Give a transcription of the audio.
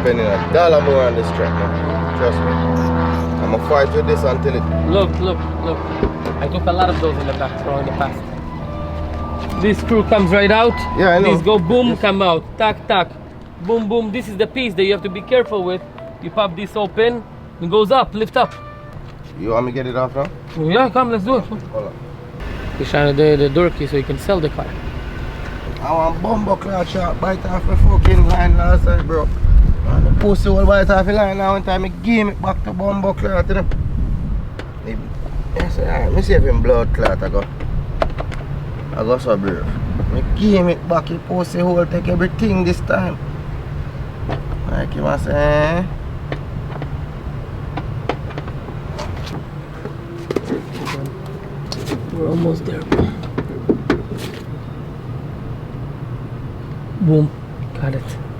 spending $1 more on this track, man. Trust me. I'm gonna fight with this until it... Look. I took a lot of those in the back, bro, in the past. This screw comes right out. Yeah, I know. These go boom, come out. Tack, tack. Boom, boom. This is the piece that you have to be careful with. You pop this open, it goes up, lift up. You want me to get it off now? Yeah, come, let's do it. Hold on. He's trying to do the door key so you can sell the car. I want bumbo cloth shot bite off the fucking line last time, bro. And the pussy will bite off the line now. One time I give it back to bumbo cloth to them. Yes, let me see if him blood clot I go so brave. I give it back, the pussy hole take everything this time. Like you must say, We're almost there. Boom, got it.